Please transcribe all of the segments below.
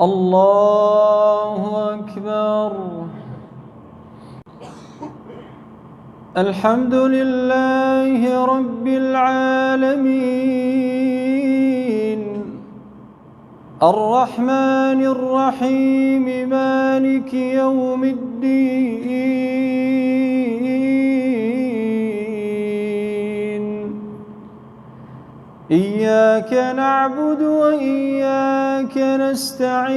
الله أكبر. الحمد لله رب العالمين الرحمن الرحيم مالك يوم الدين إياك نعبد وإياك نستعين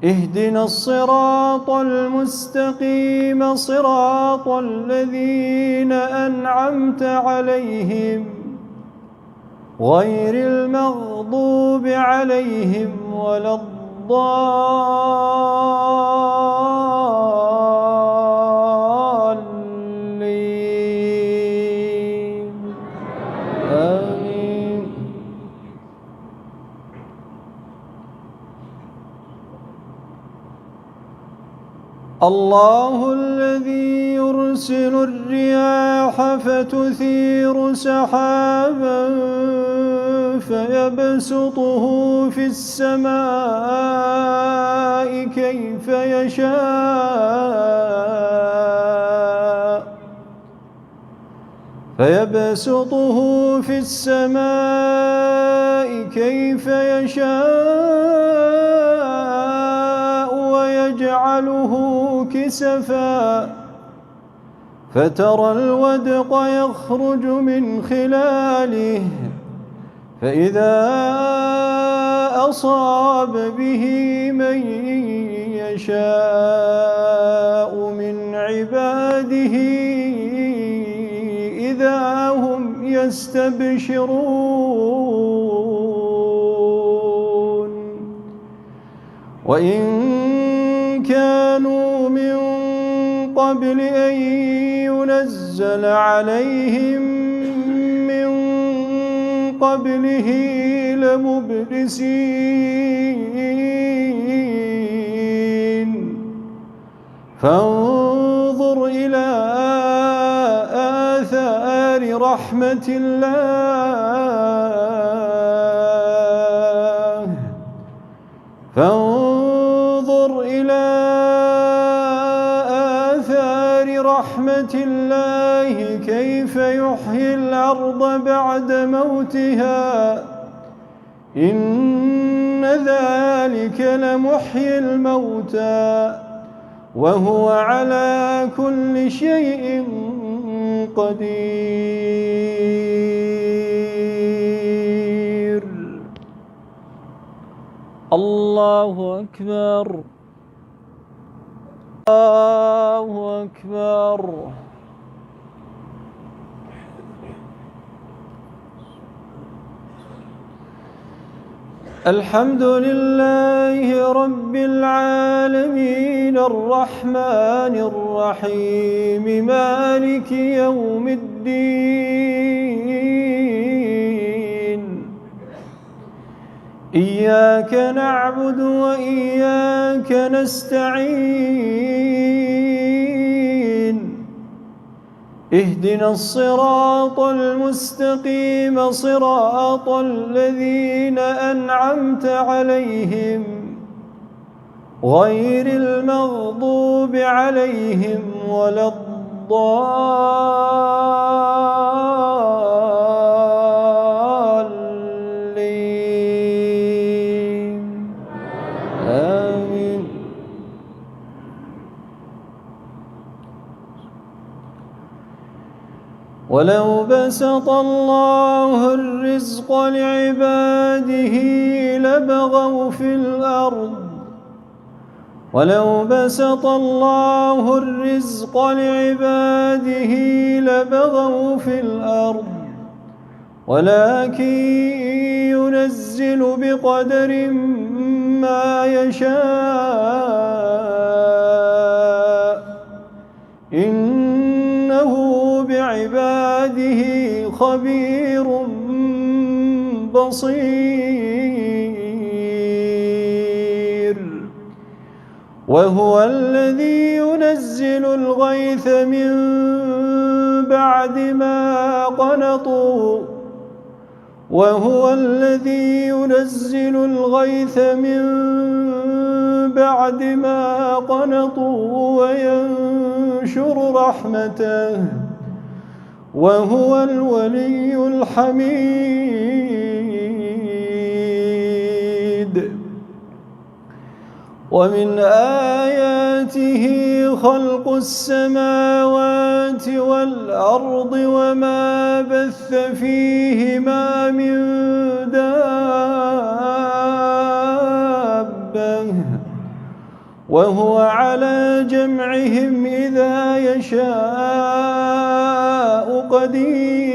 اهدنا الصراط المستقيم صراط الذين أنعمت عليهم غير المغضوب عليهم ولا الضالين آمين. الله الذي يرسل الرياح فتثير سحابا فيبسطه في السماء كيف يشاء ويجعله كسفا فترى الودق يخرج من خلاله فإذا أصاب به من يشاء من عباده إذا هم يستبشرون وإن كانوا من قبل أن ينزل عليهم من قبله لمبلسين فانظر إلى آثار رحمة الله كيف يحيي الأرض بعد موتها إن ذلك لمحيي الموتى وهو على كل شيء قدير. الله أكبر. الله أكبر. الحمد لله رب العالمين الرحمن الرحيم مالك يوم الدين إياك نعبد وإياك نستعين اهدنا الصراط المستقيم صراط الذين أنعمت عليهم غير المغضوب عليهم ولا الضالين آمين. ولو بسط الله الرزق لعباده لبغوا في الأرض ولكن ينزل بقدر ما يشاء إنه بعباده خبير بصير. وهو الذي ينزل الغيث من بعد ما قنطوا وهو الذي ينزل الغيث من بعد ما قنطوا وينشر رحمته وهو الولي الحميد ومن آياته خلق السماوات والأرض وما بث فيهما من دابة وهو على جمعهم إذا يشاء قدير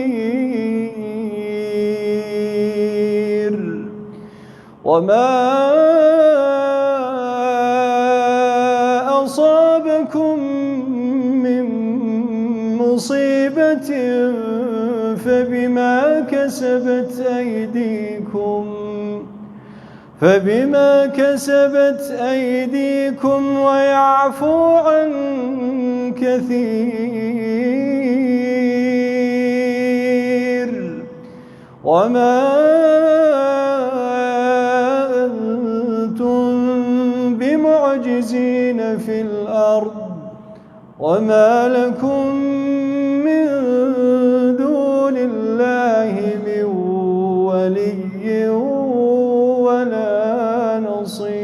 وما أصابكم من مصيبة فبما كسبت أيديكم ويعفو عن كثير وما أنتم بمعجزين في الأرض وما لكم من دون الله من ولي ولا نصير.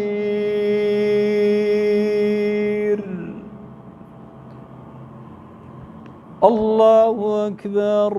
الله أكبر.